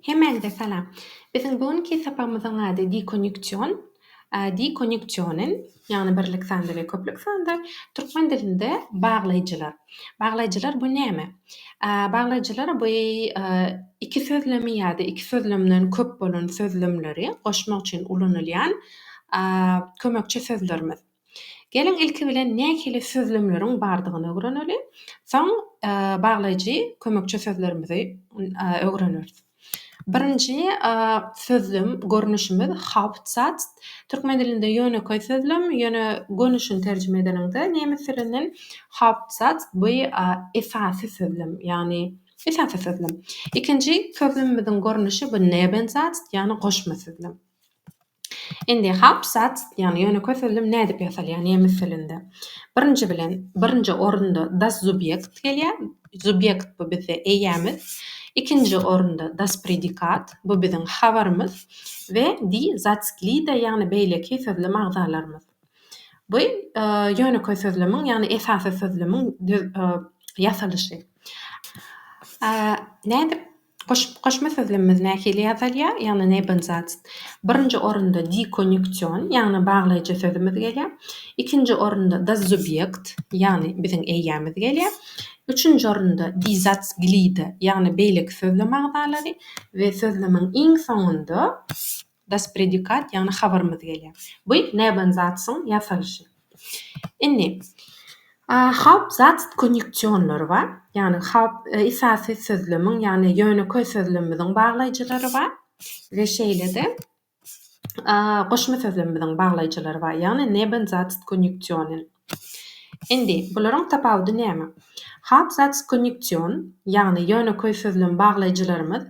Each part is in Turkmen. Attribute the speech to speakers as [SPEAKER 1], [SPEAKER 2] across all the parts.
[SPEAKER 1] Hemen salam. Bizim bugünkü sapamyzyň ady dekonjüksion. Dekonjüksionen, ýagny birlik sanda we köplük sanda türkmen dilinde baglaýjylar. Baglaýjylar bu näme? Baglaýjylar bu iki sözlemi ýa-da iki sözlemden köp bolan sözlemleri goşmak üçin ulanylýan kömekçi sözlerimiz. Gelin ilki bilen nähili sözlemleriň bardygyny öwreneli. Soň baglaýjy kömekçi sözlerimizi öwreneriz. Birinji sözlem görnüşimiz Hauptsatz. Türkmen dilinde ýöneköý sözlem, ýöne görnüşini terjime edeninde nemes tilinden Hauptsatz bu esasy sözlem, ýani esasy sözlem. İkinji sözlemimiziň görnüşi bu Nebensatz, ýani goşma sözlem. Indi Hauptsatz, ýani ýöneköý sözlem näde diýip ýazylýar nemes tilinde? Birinji orunda das Subjekt gelýär. Subjekt bu bizde eýämiz. İkinci orunda das Predikat, bu bizim habarımız ve die Satzglieder, yani beýleki sözlem agzalarymız. Bu ýöneköý sözlemiň, yani esasy sözlemiň ýasalyşy. Näde goşma sözlemimiz nähili ýazylýar? Ýani Nebensatz. Birinji orunda dekonjüksion, ýani baglaýjy sözümüz gelýär. İkinji orunda das Subjekt, ýani bizim eýämiz gelýär. Üçüncü orunda die Satzglieder, ýani beýleki sözlem agzalary we sözlemiň iň soňunda das Predikat, ýani habarymyz gelýär. Bu Nebensatzyň ýasalyşy. Indi Hauptsatz konjüksionlary bar. Ýani esasy sözlemiň, ýani ýöneköý sözlemimiziň baglaýjylary bar we şeýle-de goşma sözlemimiziň baglaýjylary bar. Ýani Nebensatz konjüksionen. Indi bularyň tapawudy näme? Hauptsatz konjüksion, ýani ýöneköý sözlem baglaýjylarymyz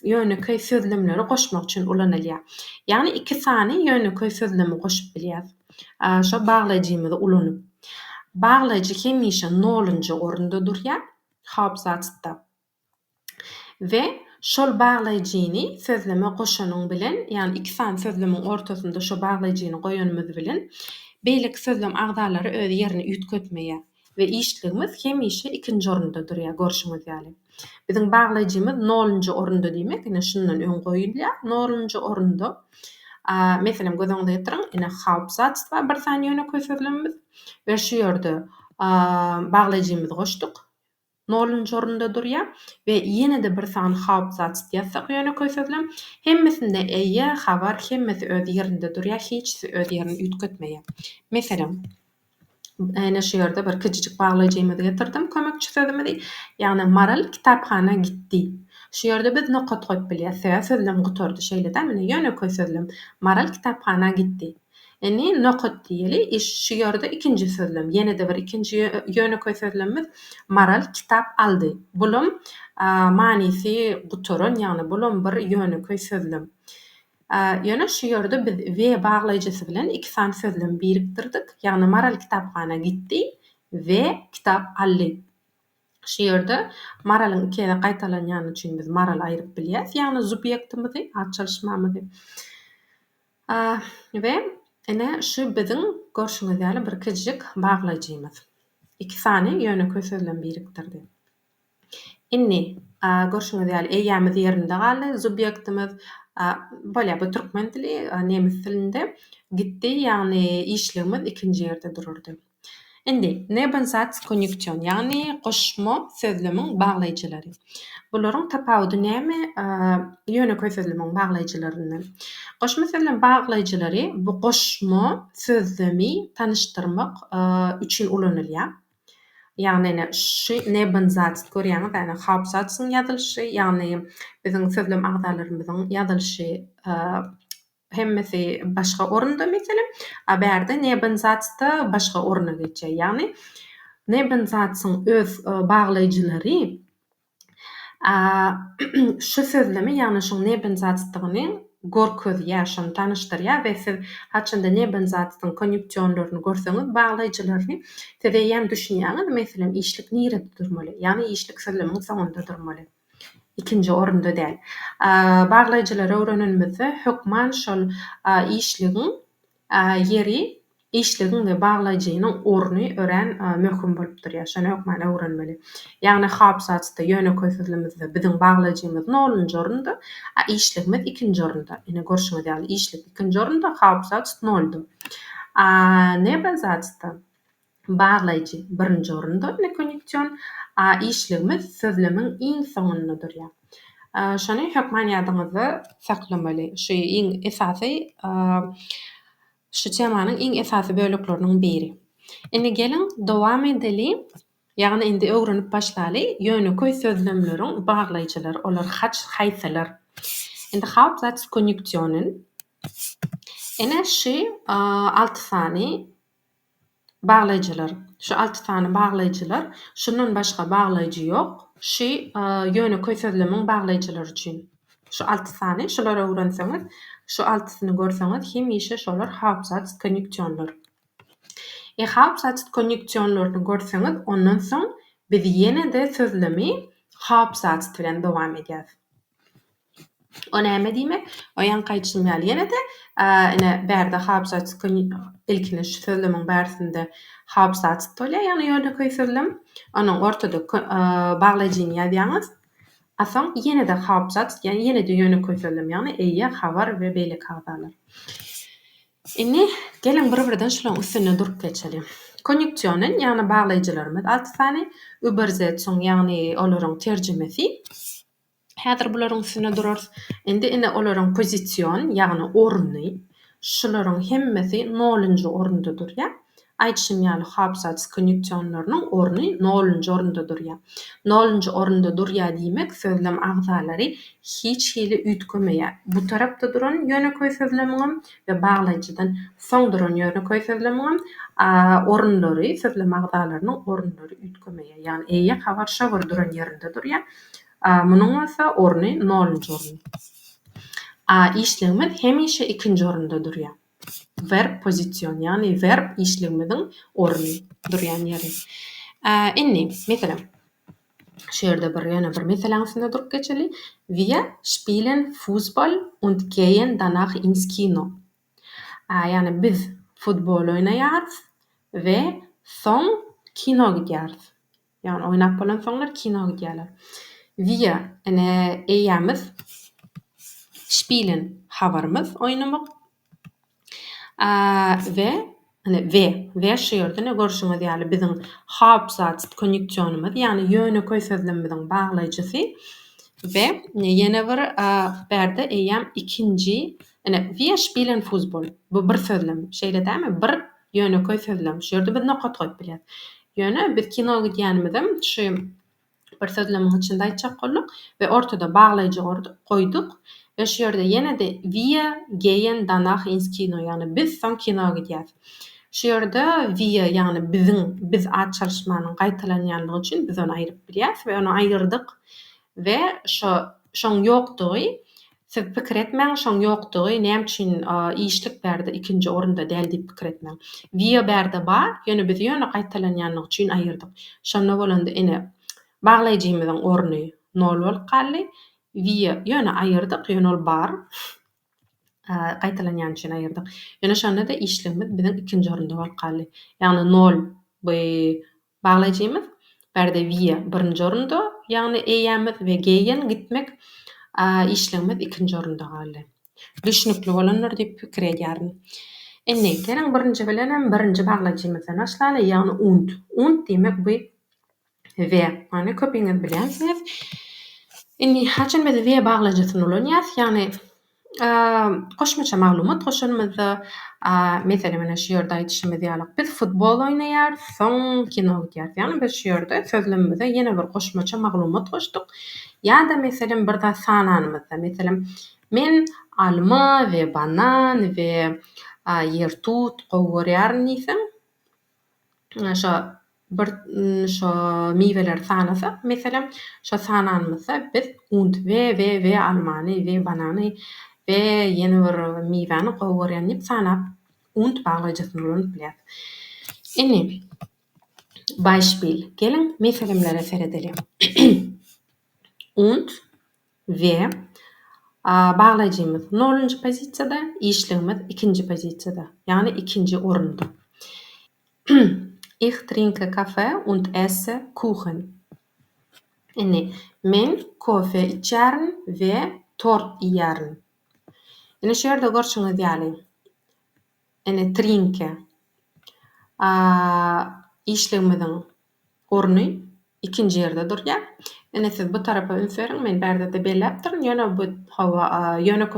[SPEAKER 1] ýöneköý sözlemleri goşmak üçin ulanylýar. Ýani iki sany ýöneköý sözlemi goşup bilýär. Şo baglaýjymyzy ulanyp. Baglaýjy hemişe 0-njy orunda durýar Hauptsatzda. We şol baglaýjyny sözleme goşanyň bilen, ýani iki sany sözlemiň ortasynda şo baglaýjyny goýanymyz bilen beýleki sözlem agzalary öz ýerini ütkötmeýär we işligimiz hemişe ikinji orunda durýar, görşüňiz ýaly. Biziň baglaýjymyz 0-njy orunda diýmek, ine şundan öň goýulýar. 0-njy orunda meselem göziňizde ýetirin, ine Hauptsatz bar, bir sany ýöneköý sözlemimiz we şu ýerde baglaýjymyzy goşduk. 0-njy orunda durýar we ýene-de bir sany Hauptsatz diýsek ýöneköý sözlem, hemmesinde eýe, habar, hemmesi öz ýerinde durýar, hiçsi öz ýerini ütkötmeýär. Meselem, ene şu ýerde bir kiçijik baglaýjymyzy getirdim, kömekçi sözümidi. Ýani Maral kitapxana gitdi. Şu ýerde biz nokat goýup bilýär, sözlem gutardy şeýle-de, mine ýöneköý sözlem. Maral kitapxana gitdi. Eni nokat diýeli, şu ýerde ikinji sözlem, ýene-de bir ikinji ýöneköý sözlemimiz Maral kitap aldy. Bulum manysy gutaran, ýani bulum bir ýöneköý sözlem. Ýöne şu ýerde biz we baglaýjysy bilen iki sany sözlem birikdirdik. Ýani Maral kitapxana gitdi we kitap aldy. Şu ýerde Maralyň ikide gaýtalanýany üçin biz Maral aýryp bilýäs, ýani subjektimizi, atçalşmamyzy. We ene şu biziň görşüňiz ýaly bir kiçijik baglaýjymyz. İki sany ýöneköý sözlem birikdirdi. Inni görşüňiz ýaly eýämiz ýerinde galy, subjektimiz bolýa bu türkmen dili, nemes tilinde gitdi, ýani işligimiz ikinji ýerde dururdy. Indi Nebensatz konjüksion, ýani goşma sözlemiň baglaýjylary. Bularyň tapawudy näme? Ýöneköý sözlemiň baglaýjylaryndan. Goşma sözlem baglaýjylary bu goşma sözlemi tanyşdyrmak üçin ulanylýar. Ýani şu Nebensatz görýäňiz, ýani Hauptsatzyň ýazylyşy, ýani biziň sözlem agzalarymyzyň ýazylyşy hemmesi başga orunda meselem, berde Nebensatzda başga oruna geçýär. Ýani Nebensatzyň öz baglaýjylary şu sözlemi, ýani şu Nebensatzdygny görkezýär, şonu tanyşdyrýar we siz haçanda Nebensatzyň konjüksionlaryny görseňiz, baglaýjylaryny siz hem düşünýäňiz, meselem işlik nirede durmaly, ýani işlik sözlemiň soňunda durmaly. İkinji orunda däl. Baglaýjylary öwrenilmese hökman şol işligiň ýeri işligin we baglaýjynyň orny ören möhüm bolupdyr. Şonu ökmän öwrenmeli. Ýagny hapsatda ýöneköý sözlemizde biziň baglaýjymyz nolunjy orunda, işligimiz ikinji orunda. Ine görşüňiz ýaly işlik ikinji orunda, hapsat noldy. Nebezatda baglaýjy birinji orunda, ine konjunksion, işligimiz sözlemiň iň soňundadyr ýa. Şonu hökmän ýadyňyzda saklamaly. Şu iň esasy şu temanyň iň esasy bölekleriniň biri. Indi geliň dowam edeli. Ýagny indi öwrenip başlaly ýöneköý sözlemleriň baglaýjylary, olar haýsylar. Indi hapsat konjunksionen ene şu 6 sany baglaýjylar. Şu 6 sany baglaýjylar, şundan başga baglaýjy ýok. Şu ýöneköý sözlemiň baglaýjylary üçin. Şu 6 sany, şolary öwrenseňiz, şu 6syny görseňiz, hemişe şolar hapsat konjunksionlar. Hapsat konjunksionlaryny görseňiz, ondan soň biz ýene-de sözlemi hapsat bilen dowam edýäs. O näme diýmek? O ýanky aýtjym ýene-de ine bärde hapsat ilkini şu sözlemiň bärsinde hapsat bolýar, ýani ýöneköý sözlem. Onuň ortada baglaýjyny ýazýaňyz, asoň ýene-de hapsat, ýani ýene-de ýöneköý sözlem, ýani eýe, habar we beýle kagdalar. Indi geliň bir-birinden şolaryň üstüne durup geçeli. Konjunksionen ýani baglaýjylarymyz 6 sany, übersetzung ýani olaryň terjemesi. Häzir bularyň üstüne durarys. Indi ine olaryň pozisiýon ýagny orny, şolaryň hemmesi nolunjy orundadyr ýa. Aýtjym ýaly hapsat konjunksionlarynyň orny nolunjy orundadyr ýa. Nolunjy orundadyr ýa diýmek sözlem agzalary hiç hili ütgemeýär. Bu tarapda duran ýöneköý sözlemiň we baglaýjydan soň duran ýöneköý sözlemiň orunlary, sözlem agzalarynyň orunlary ütgemeýär. Ýani eýe, habar, şabar duran ýerindedir ýa. Munuň esa orny nolunjy orun. İşligimiz hemişe ikinji orundadyr ýa. Verb pozisiýon, ýani verb işligimiziň orny durýan ýeri. Indi meselem şu ýerde bir meseleň üstünde durup geçeli. Wir spielen Fußball und gehen danach ins Kino. Ýani biz futbol oýnaýarys we soň kino gidýäris. Ýani oýnap bolan soňlar kino gidýärler. Wir ene eýämiz spielen habarymyz oýnamak. Ve şu ýerde ne görşüňiz ýaly biziň hapsat konjunksionumyz, ýani ýöneköý sözlemimiziň baglaýjysy we ýene bir bärde eýäm ikinji, wir spielen Fußball. Bu bir sözlem. Şeýle dämi? Bir ýöneköý sözlem. Şu ýerde biz nokat goýup bilýär. Ýöne biz kino gidýänimizde şu bir sözlemiň içinde aýtjak boldyk we ortada baglaýjy goýduk. Ve şu ýerde ýene-de wir gehen danach ins Kino, ýani biz soň kino gidýäs. Şu ýerde wir ýani biz at çalışmanyň gaýtalanýanlygy üçin biz onu aýryp bilýäs we onu aýyrdyk we şoň ýokdugy, siz pikir etmäň şoň ýokdugy näme üçin işlik bärde ikinji orunda däl diýip pikir etmäň. Wir bärde bar, ýöne biz ýöne gaýtalanýanlygy üçin aýyrdyk. Şonda bolanda ine baglaýjymyzyň orny nol bolup galdy. Wir ýöne aýyrdyk, ýöne ol bar. Gaýtalanýan üçin aýyrdyk. Ýöne şonda da işligimiz biziň ikinji orunda bolup galdy. Ýani nol baglaýjymyz bärde wir birinji orunda, ýani eýämiz we gehen gitmek işligimiz ikinji orunda galdy. Düşnükli bolanlar diýip pikir edýärin. Indi geliň birinji bilen birinji baglaýjymyzdan başlaly, ýani und. Und diýmek bu we. Ýani köpüňiz bilýänsiz. Indi haçan biz we baglaýjysyny ulanýas, ýani goşmaça maglumat goşanmazda meselem mene şu ýerde aýtýşymyz ýaly biz futbol oýnaýar, soň kino gidýär. Ýani biz şu ýerde sözlemimize ýene bir goşmaça maglumat goşduk. Ýa-da meselem bir da sananymyzda, meselem men alma we banan we ýertut gowurýaryn diýsem, şo miweler sanasa, meselem şo sananymyzda biz und we almany we banany we ýene bir miwäni gowurýan diýip sanap und baglaýjysyny ulanyp bilýär. Indi Beispiel. Gelin meselemlere seredelim. Und we baglaýjymyz nolunjy pozisiýada, işligimiz ikinji pozisiýada, ýani ikinji orunda. Ich trinke Kafe und esse Kuchen. Men kofe içerim ve tort yerim. Şu yerde görüşünüz yani. Trinke. İşlemeden orny ikinci yerde durýar. Siz bu tarafa ünseriň, men bärde de belläp duryn. Ýöne bu hawa ýöne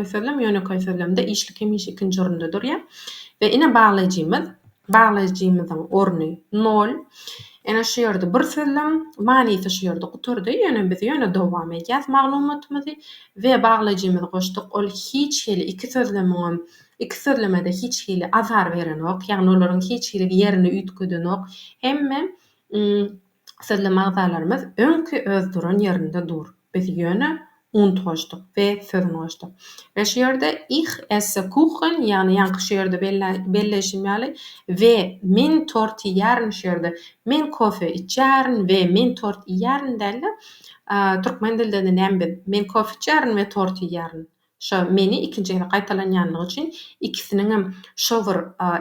[SPEAKER 1] koýsazlam-da işlik hemişe ikinji orunda durýar. Ve baglaýjymyzyň orny 0. Şu ýerde bir sözlem, manysy şu ýerde guturdy. Ýöne biz ýöne dowam edýäs maglumatymyzy we baglaýjymyzy goşdyk. Ol hiç hili iki sözlemede hiç hili azar berenok, ýagny olaryň hiç hili ýerini ütkedenok. Hemme sözlem agzalarymyz öňkü öz duran ýerinde dur. Biz ýöne unt goşdyk we sözüni goşdyk. Ve şu ýerde ich esse Kuchen, ýagny ýanky şu ýerde belleşim ýaly we men tort ýerim şu ýerde. Men kofe içerim we men tort ýerim däli. Türkmen dilinde näme men kofe içerim we tort ýerim. Şo meni ikinji gaýtalanýanlygy üçin ikisiniň hem şowur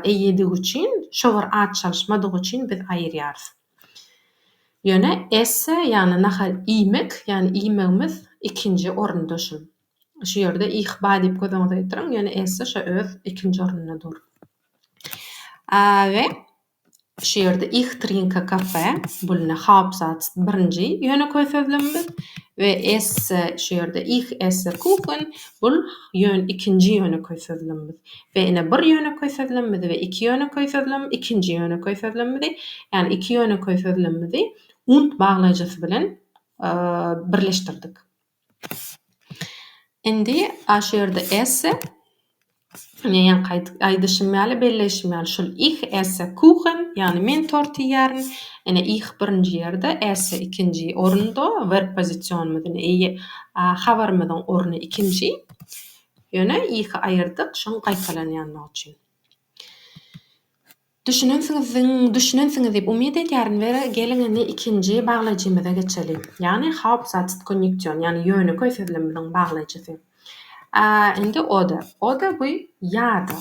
[SPEAKER 1] eýedik üçin, şowur at çalyşmadygy üçin biz aýyrýarys. Ýöne esse ýagny nahal iýmek, ýagny iýmegimiz ikinji orunda şu. Şu ýerde ich ba diýip gözüňize getiriň, ýöne esse şo öz ikinji orunda dur. We şu ýerde ich trinke Kafe, bulyny Hauptsatz birinji ýöne koýsazlamymyz we esse şu ýerde ich esse Kuchen, bul ikinji ýöne koýsazlamymyz. We ine bir ýöne koýsazlamymyz we iki ýöne koýsazlam, ikinji ýöne koýsazlamymyz, ýani iki ýöne koýsazlamymyzy unt baglaýjysy bilen birleşdirdik. Indi şu ýerde esse aýdyşym ýaly, belleşim ýaly şol ich esse Kuchen, ýani men tort ýerim. Ich birinji ýerde, esse ikinji orunda, verb pozisionumyzyň habarymyzyň orny ikinji. Ýöne ich aýyrdyk şoň gaýtalanýanlygy üçin. Düşünensiňiz diýip umyt edýärin we gelin ikinji baglaýjymyza geçelim. Ýani Hauptsatz konjunksion, ýani ýöne koýsazlamynyň baglaýjysy. Indi ode. Ode bu ýa-da.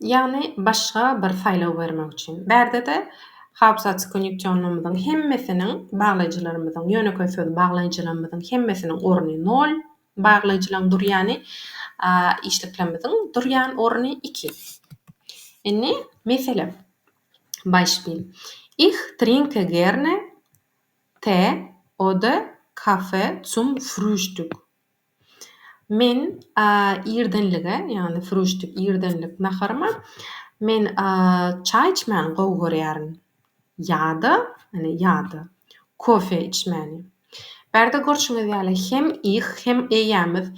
[SPEAKER 1] Ýani başga bir saýlaw bermek üçin. Bärde de Hauptsatz konjunksionumyzyň hemmesiniň baglaýjylarymyzyň, ýöne koýsaz baglaýjylarymyzyň hemmesiniň orny 0, baglaýjylaryň dur ýani işleklemiziň dur ýan orny 2. Mesela Beispiel. Ich trinke gerne Tee oder Kafe zum Frühstück. Men irdenlige, ýani frühstück irdenlik naharma, men çay içmäni gowy görýärin. Ýa-da kofe içmäni. Bärde görşüňiz ýaly hem ich hem eýämiz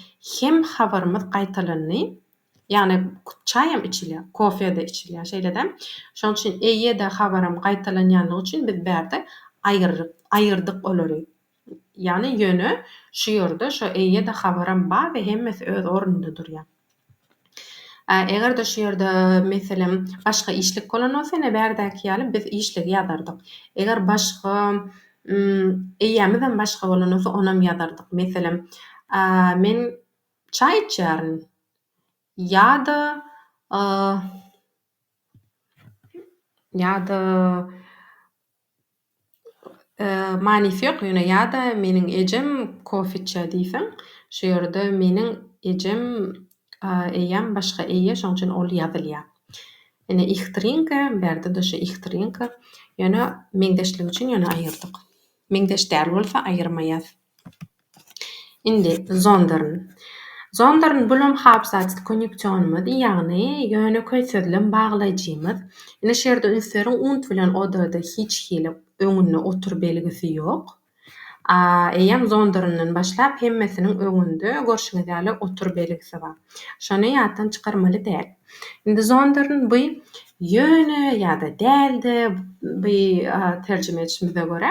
[SPEAKER 1] hem habarymyz gaýtalandy. Ýani çay hem içilýär, kofe de içilýär şeýledem. Şoň üçin eýe de habarym gaýtalanýanlygy üçin biz bärde aýyrdyk olary. Ýani ýöne şu ýerde şo eýe de habarym bar we hemmesi öz ornunda durýar. Eger de şu ýerde meselem başga işlik bolan bolsa, bärdäki ýaly biz işlik ýazardyk. Eger başga eýämizden başga bolan bolsa onam ýazardyk. Meselem men çay içerim. ýa-da manysy ýok, ýöne ýa-da meniň ejem kofe içýär diýsen, şu ýerde meniň ejem eýäm başga eýe, şoň üçin ol ýazylýar. Ich trinke, bärde de şu ich trinke, ýöne meňdeşlik üçin ýöne aýyrdyk. Meňdeş däl bolsa aýyrmaýas. Indi sondern bulum Hauptsatz konjunksionumyz, ýagny ýöne koýsazlam baglaýjymyz. Şu ýerde ünseriň unt bilen odada hiç hili öňünde otur belgisi ýok. Eýem sonderndan başlap hemmesiniň öňünde görşüňiz ýaly otur belgisi bar. Şonu ýatdan çykarmaly däl. Indi sondern bu ýöne ýa-da däldi, bu terjime etişimize görä.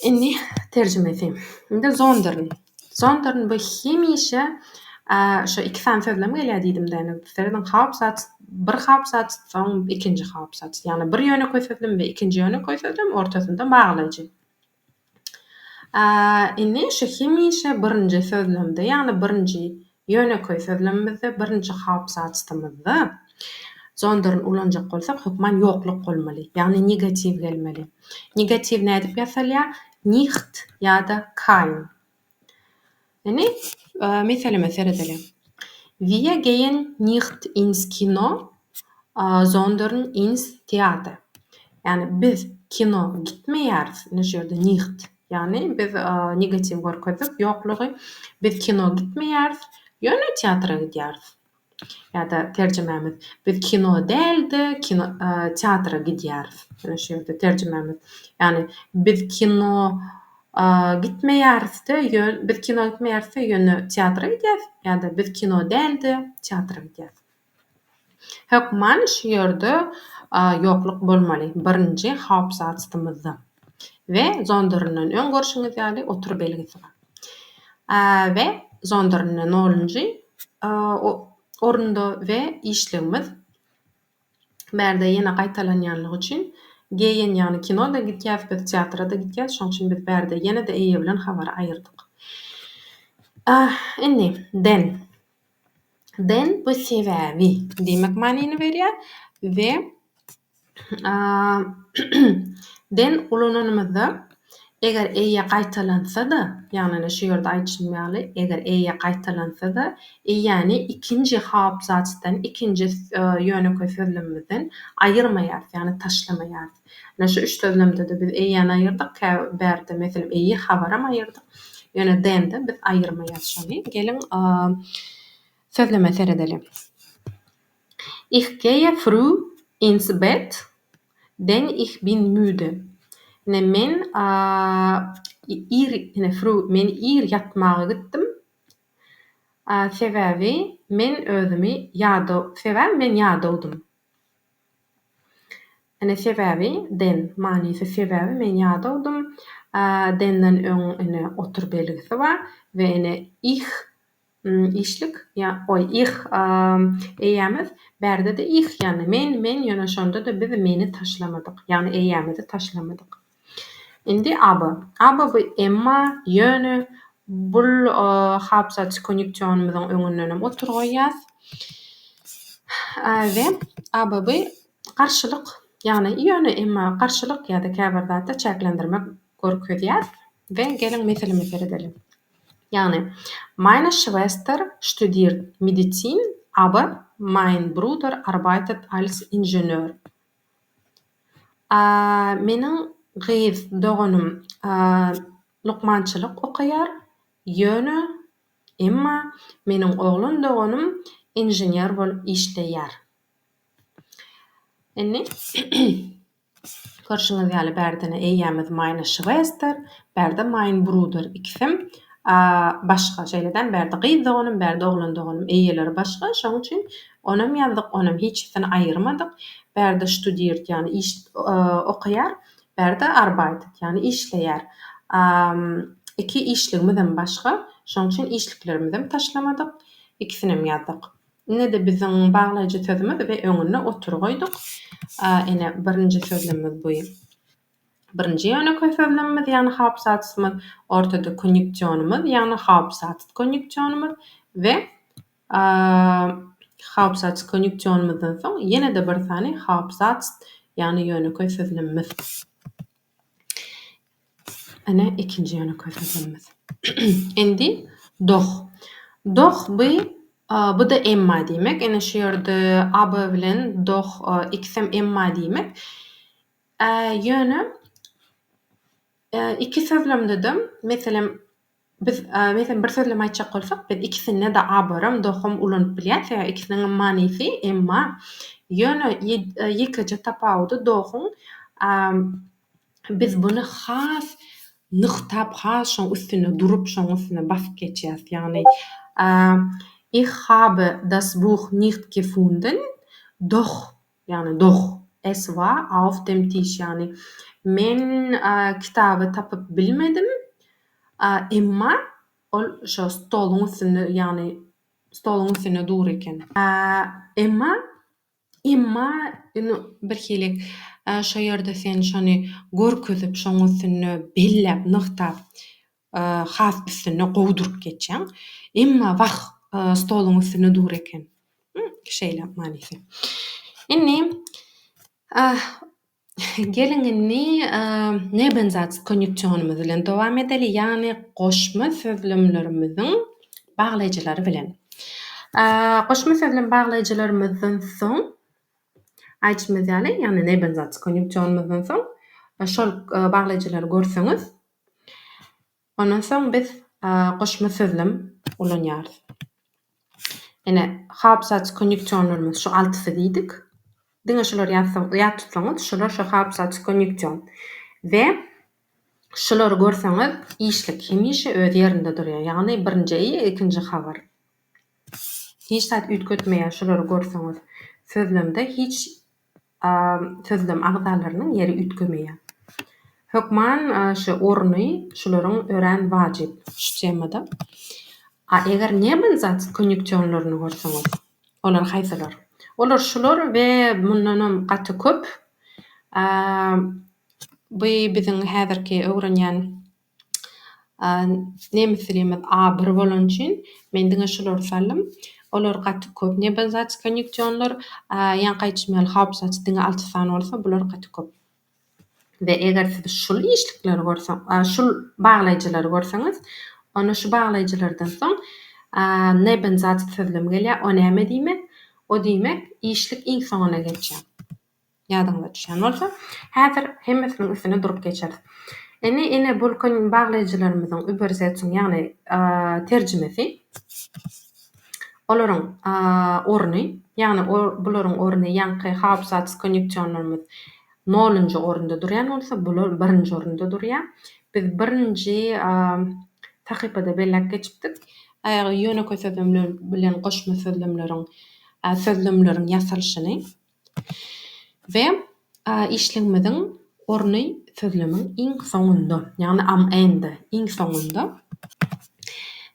[SPEAKER 1] Indi terjime edeyim. Indi sondern bu hemişe şu iki tane sözlem gelýär diýdim däne. Serden Hauptsatz, bir Hauptsatz, soň ikinji Hauptsatz. Ýani bir ýöne koýsazlam we ikinji ýöne koýsazlam, ortasynda baglaýjy. Indi şu hemişe birinji sözlemde, ýani birinji ýöne koýsazlamymyzda, birinji Hauptsatzymyzda Zondoryny ulanjak bolsak hökmen ýokluk bolmaly. Ýagny negativ gelmeli. Negativ nädip ýazalýar? Nicht ýa-da kein. Ine meselime seredelim. Wir gehen nicht ins Kino, sondern ins Theater. Yani biz kino gitmeýärmiz. Ne şerde nicht. Yani biz negativ görkezip ýoklugy. Biz kino gitmeýärmiz, ýöne teatra gidýärmiz. Ýa-da terjememiz biz kino däldi, kino teatra gidýärmiz. Ne şerde terjememiz. Yani biz kino gitmeýärmiz-de, biz kino gitmeýärmiz, ýöne teatra gidýärmiz. Ýa-da biz kino däldi, teatra gidýärmiz. Hökmen şu ýerde ýokluk bolmaly. Birinji hap zatymyzda. We zondorynyň öň görşüňiz ýaly otur belgisi bar. We zondorynyň nolunji orunda we işligimiz berde ýene gaýtalanýanlygy üçin geýen ýagny kinoda gitýäs, biz teatra da gitýäs, şoň üçin biz berde ýene de eýe bilen habar aýyrdyk. Indi den bu sebäbi diýmek manyny berýär we den ulananymyzda eger eýe gaýtalansa-da, ýagny şu ýerde aýtjym ýaly, eger eýe gaýtalansa-da, ýani ikinji hap zatdan, ikinji ýöneköý sözlemimizden aýyrmaýar, ýagny taşlamaýar. Näme şu üç sözlemde de biz eýäni aýyrdyk, berde meselem eýe habaram aýyrdyk. Ýöne dende biz aýyrmaýar. Gelin sözleme seredelim. Ich gehe früh ins Bett, denn ich bin müde. Ne men men ir ýatmaga gitdim. Sebäbi men özümi ýadawdym. Ene sebäbi den manysy sebäbi men ýadawdym. Denden öň otur belgisi bar we ene ich işlik ich eýämiz berde de ich ýani men ýöne şonda da biz meni taşlamadyk. Ýani eýämizi taşlamadyk. Indi aber bu emma ýöne bul hapsat konjunktýonumyzyň öňünden oturýas. We aber bu garşylyk ýani ýöne emma garşylyk ýa-da käbir zatda çäklendirmek görkezýär we gelin meseleme seredelim. Yani, meine Schwester studiert Medizin, aber mein Bruder arbeitet als Ingenieur. Meniň gyz doganym lukmançylyk okuyar, ýöne emma meniň oglun doganym injenier bolup işleýär. Indi görşüňiz ýaly berdene eýämiz meine Schwester, berde mein Bruder ikisim başga şeýleden berde gyz doganym, berde oglun doganym eýeleri başga, şoň üçin onam ýazdyk, onam hiçsini aýyrmadyk. Berde studiert ýani iş okuyar, berde arbeitet ýani işleýär. Iki işligimizden başga, şoň üçin işliklerimizi taşlamadyk, ikisinem ýazdyk. Ne de biziň baglaýjy sözümüz we öňüne otur goýduk. Ene birinji sözlemimiz bu. Birinji ýöneköý sözlemimiz ýani hap zatymyz, ortada konjunktýonumyz ýani hap zat konjunktýonumyz we hap zat konjunktýonumyzdan soň ýene de bir sany hap zat ýani ýöneköý sözlemimiz. Ene ikinji ýöneköý sözlemimiz. Endi doch bu da emma diýmek. Ene şu ýerde aber bilen doch ikisem emma diýmek. Ýöne iki sözlemde de meselem biz bir sözlem aýtjak bolsak, biz ikisine de abarym, dohum ulanyp bilýäs ýa ikisiniň manysy emma. Ýöne ýekeje tapawdy dohum biz bunu has nyktap has şoň üstüne durup şoň üstüne basyp geçýäs. Ýagny ich habe das Buch nicht gefunden, doch es war auf dem Tisch. Yani men kitabı tapıp bilmedim, emma ol şo stoluň üstünde, yani stoluň üstüne dur eken. Emma bir hilik şo ýerde sen şony görkezip şoň üstüne bellep nyktap has üstüne gowdurup geçýän. Emma stoluň üstüne dur eken. Şeýle manysy. Inni gelin inni neben zat konjunksiyonumuz bilen dowam edeli, ýani goşma sözlemlerimiziň baglyjylary bilen. Goşma sözlem baglyjylarymyzdan soň aýtjymyz ýani neben zat konjunksiyonumuzdan soň şol baglyjylary görseňiz, ondan soň biz goşma sözlem ulanýarys. Ene hap zat konjunksiyonlarymyz şu altysy diýdik. Diňe şolar ýat tutsaňyz, şolar şu hap zat konjunksion. We şolary görseňiz, işlik hemişe öz ýerinde durýar. Ýagny birinji i, ikinji habar. Hiç zat ütgetmeýär şolary görseňiz. Sözlemde hiç sözlem agzalarynyň ýeri ütgemeýär. Hökman şu orny şolaryň ören wajyp şu temada. Eger neben zat konjunksionlaryny görseňiz, olar haýsylar? Olar şular we mundanam gaty köp. Bu biziň häzirki öwrenýän nemis dilimiz A1 bolan üçin men diňe şolary salym. Olar gaty köp. Neben zat konjunksionlar ýa gaýtjymaly hap zat diňe alty san bolsa bular gaty köp. Ve eger siz şul işlikleri görseňiz, şul baglyjylary görseňiz, ona şu baglyjylardan soň neben zat sözlem gelýär. O näme diýmek? O diýmek işlik iň soňuna geçýär. Ýadyňda düşen bolsa, häzir hemmesiniň üstüne durup geçeriz. Ene bul baglyjylarymyzyň übersetsin, ýagny terjimesi. Olaryň orny, ýagny bularyň orny ýanky hap zat konjunksionlarymyz nolunji orunda durýan bolsa, bular birinji orunda durýar. Biz birinji sahypada belläp geçipdik. Ýöneköy sözlemler bilen goşma sözlemleriň ýasalyşyny we işligimiziň orny sözlemiň iň soňunda, ýagny am ende, iň soňunda.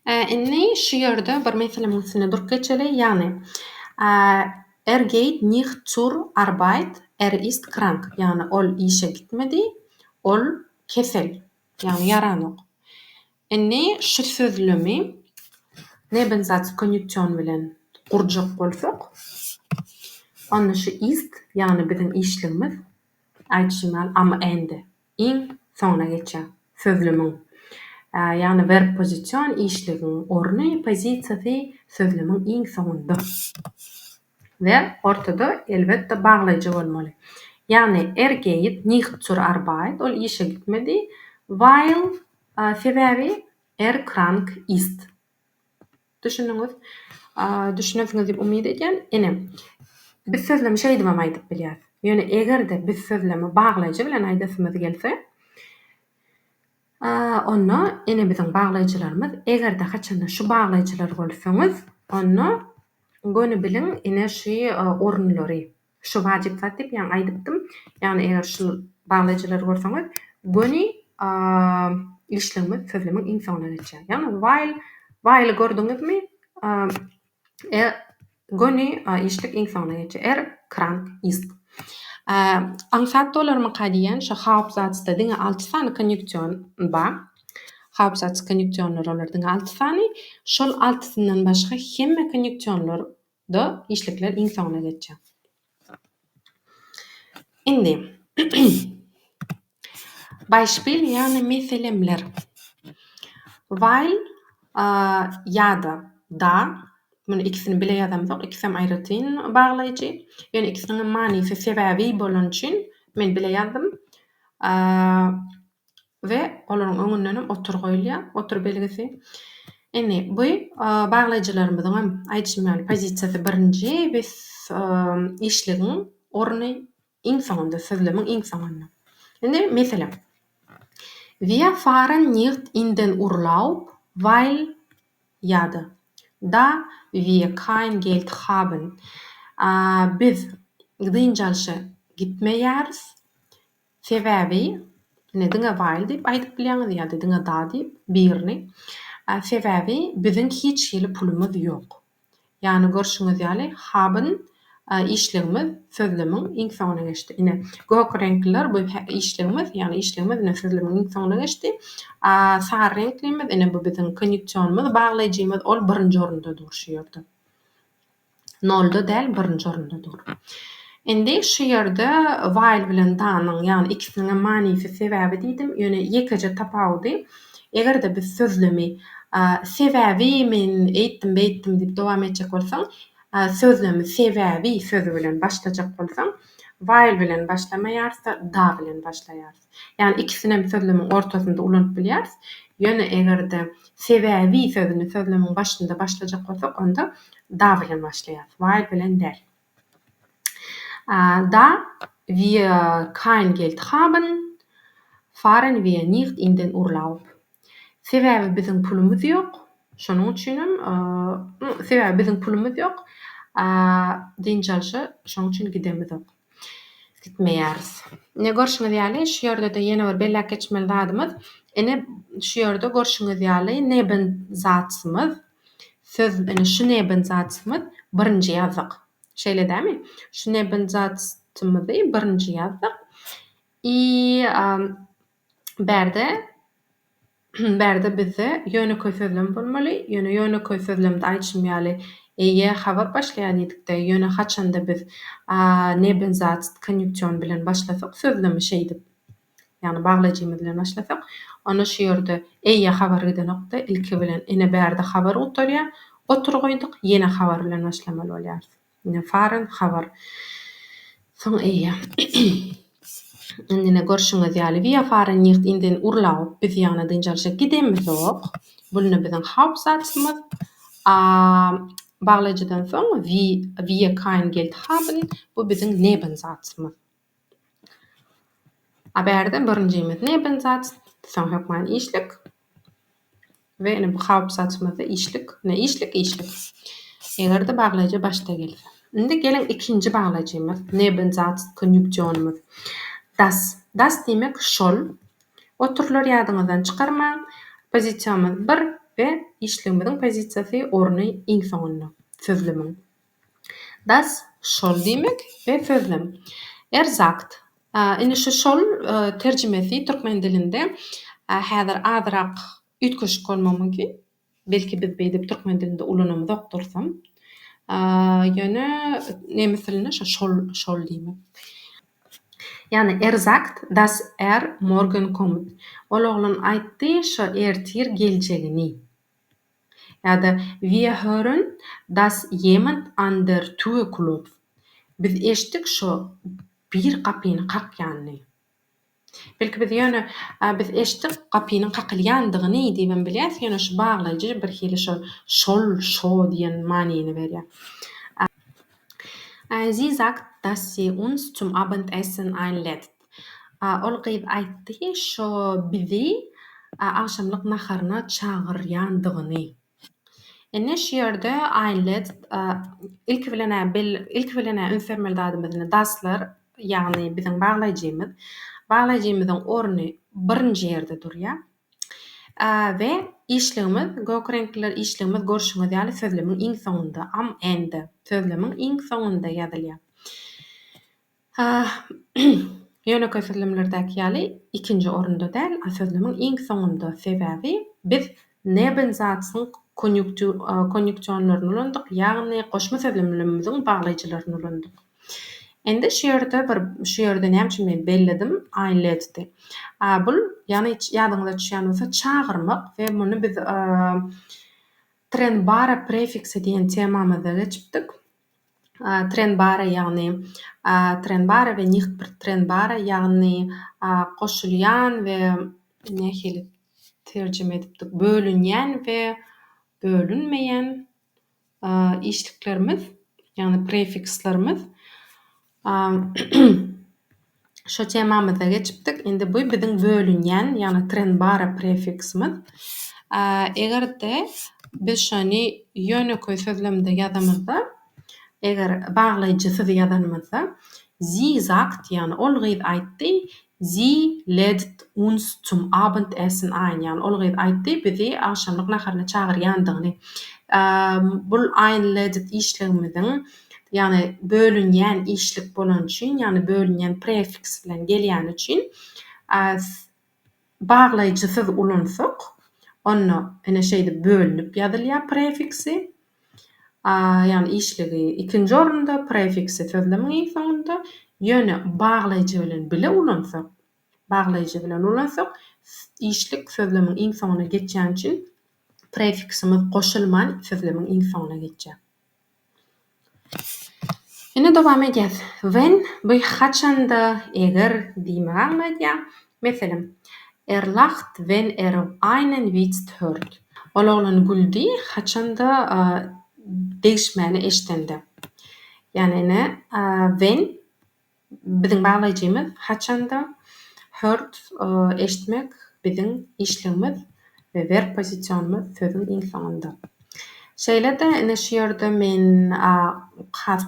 [SPEAKER 1] Inni şu ýerde bir meselem üstüne durup geçeli, ýagny geht nicht zur Arbeit, ist krank. Ýagny ol işe gitmedi, ol kesel, ýagny ýaranok. Inni şu sözlemi neben zat konjunksion bilen gurjak bolsak, onda şu ist, ýagny biziň işligimiz aýtjymaly am ende, iň soňuna geçýär sözlemiň. Ýagny verb pozisiýon, işligiň orny, pozisiýasy sözlemiň iň soňunda. Ve ortada elbetde baglyjy bolmaly. Ýagny geht nicht zur Arbeit, ol işe gitmedi, weil sebebi krank ist. Düşünüňiz? Düşünesiňiz diýip umyt edýän. Ene biz sözlemi şeýle diýip aýdyp bilýär. Ýöne egerde biz sözlemi baglyjy bilen aýdasymyz gelse, onda ene biziň baglyjylarymyz egerde haçanda şu baglyjylar bolsaňyz, onda göni biliň ene şu orunlary, şu wajyp zat diýip ýa aýdypdym. Ýagny eger şu baglyjylary görseňiz, göni işligimiz sözlemiň iň soňuna geçýär. Ýagny weil gördüňizmi? Göni işlik iň soňuna geçýär. Krank ist. Ansat dolarmy kadiýan şu hap zatda diňe alty sany konjunksion bar. Hap zat konjunksionlar olar diňe alty sany, şol altysyndan başga hemme konjunksionlarda işlikler iň soňuna geçýär. Indi Beispiel, ýagny meselemler. Weil ýa-da da, bunu ikisini bile ýazamsak, ikisem aýratyn baglyjy. Ýöne ikisiniň manysy sebebi bolan üçin men bile ýazdym. We olaryň öňünden otur goýulýar, otur belgisi. Ene bu baglyjylarymyzyň hem aýtjymaly pozisiýasy birinji, biz işligiň orny iň soňunda, sözlemiň iň soňunda. Ende meselem. Wir fahren nicht in den Urlaub, weil da wir kein Geld haben. Biz gidinjalşa gitmeýäris. Sebebi ne diňe weil diýip aýdyp bilýäňiz ýa-da diňe da diýip birni. Sebebi biziň hiç ýeli pulumuz ýok. Ýagny görşüňiz ýaly haben işligimiz sözlemiň iň soňuna geçdi. Ine gök renkliler bu işligimiz, ýagny işligimiz ine sözlemiň iň soňuna geçdi. Sar renklimiz ine bu biziň konjunksionymyz, baglyjymyz ol birinji orunda durşýardy. Nolda däl birinji orunda dur. Endi şu ýerde while bilen danyň, ýani ikisiniň manysy sebäbi diýdim, ýöne ýekeje tapawdy. Egerde biz sözlemi sebäbi men eýtdim diýip dowam etjek bolsaň, sözlemi sebäbi sözi bilen başlajak bolsaň, while bilen başlamaýarsa, da bilen başlaýarys. Ýani ikisinem sözlemiň ortasynda ulanyp bilýäris. Ýöne egerde sebäbi sözüni sözlemiň başynda başlajak bolsak, onda da bilen başlaýarys, while bilen däl. Da wir kein Geld haben, fahren wir nicht in den Urlaub. Sebäbi biziň pulumuz ýok. Şonuň üçinem sebäbi biziň pulumuz ýok. Diňjalşy şonuň üçin gidemizok. Gitmeýäris. Ne görşüňiz ýaly şu ýerde de ýene bir bellek geçmeli dadymyz. Ene şu ýerde görşüňiz ýaly neben zatymyz. Söz ene şu neben zatymyz birinji ýazdyk. Şeýle dämi? Şu neben zatymyzy birinji ýazdyk. Berde bize ýöneköý sözlem bolmaly. Ýöne ýöneköý sözlemde aýtjym ýaly eýe habar başlaýan edikde ýöne haçanda biz neben zat konjunksiýon bilen başlasak sözlemi şeýdip ýani baglaýjymy bilen başlasak ona şu ýerde eýe habar giden nokta ilki bilen ene berde habar oturýar. Oturgoýdyk ýene habar bilen başlamaly bolýar. Ine fahren habar. Soň eýe. Endine görşüňiz ýaly wir fahren nicht in den Urlaub. Biz ýagny diňjalşa gidemizok. Buny biziň hauptsatymyz. Baglaýjydan soň wir kein Geld haben. Bu biziň nebensatymyz. Berde birinjimiz nebensat, soň hökmen işlik. Ve ene bu hauptsatymyz işlik. Ne işlik? Egerde baglaýjy başda gelse. Indi gelen ikinji baglaýjymyz nebensat konjunksiýonumyz. Das demek şol. Oturlar ýadyňyzdan çykarmaň. Pozisiýamyz 1 we işligimiziň pozisiýasy orny iň soňunda sözlemiň. Das şol demek we sözlem. Sagt. Ine şu şol terjimesi türkmen dilinde häzir azyrak ütköşük bolmagy mümkin. Belki biz beýdip türkmen dilinde ulanamyzok dursam. Ýöne nemes dilinde şol diýmek. Yani sagt, dass morgen kommt. Ol oglan aýtdy, şo ertir geljegini. Ýa-da wir hören, dass jemand an der Tür klopft. Biz eşitdik şo bir kapyny kakýanyny. Belki biz ýöne biz eşitdik kapynyň kakylýandygyny diýip bilýäs, ýöne şu baglaýjy bir hili şo diýen manyny berýär. Sie sagt, dass sie uns zum Abendessen einlädt. Ol gyýyp aýtdy, şo bizi akşamlyk naharyna çagyrýandygyny. Ene şu ýerde einlädt ilki bilen ünfermeli dadymyz daslar, ýagny biziň baglaýjymyz. Baglaýjymyzyň orny birinji ýerde durýar. We işligimiz, gökrenkler işligimiz görşüňiz ýaly sözlemiň iň soňunda, am ende sözlemiň iň soňunda ýazylýar. Ýöneköý sözlemlerdäki ýaly ikinji orunda däl, sözlemiň iň soňunda sebäbi biz nebensatyň konjunksiýonlaryny ulandyk, ýagny goşma sözlemlerimiziň baglaýjylaryny ulandyk. Endi şu ýerde näme üçin men belledim? Einläddi. Bul ýani ýadyňyza düşýän bolsa çagyrmak we muny biz trenbara prefiksi diýen temamyzda geçipdik. Trenbara ýagny trenbara we nicht trenbara ýagny goşulýan we nähili terjime edipdik? Bölünýän we bölünmeýän işliklerimiz, ýagny prefikslerimiz. Şo temamyzda geçipdik. Endi bu biziň bölünýän, ýagny trenbara prefiksimiz. Egerde biz şonu ýöneköý sözlemde ýazamyzda, eger baglaýjysyz ýazanmazsa, sie sagt, ýagny ol gyýyp aýtdy, sie lädt uns zum Abendessen ein. Ýagny ol gyýyp aýtdy, bizi akşamlyk naharyna çagyrýandygyny. Bul einlädt işligimiziň ýagny bölünýän işlik bolan üçin, ýagny bölünýän prefiks bilen gelýän üçin baglaýjysyz ulansak, onu ene şeýde bölünip ýazylýar prefiksi. Yani işligi ikinji orunda, prefiksi sözlemiň iň soňunda, ýöne baglaýjy bilen bile ulansak, baglaýjy bilen ulansak, işlik sözlemiň iň soňuna geçýän üçin prefiksimiz goşulman sözlemiň iň soňuna geçýär. Ine dowam edýäs. Wenn bu haçanda eger diýme agnaýdýar. Meselem, lacht wenn einen Witz hört. Ol oglan güldi haçanda degişmäni eşitende. Yani ne? When biziň baglaýjymyz haçanda hört eşitmek biziň işligimiz we verb pozisionumyz sözüň iň soňunda. Şeýle-de ine şu ýerde men has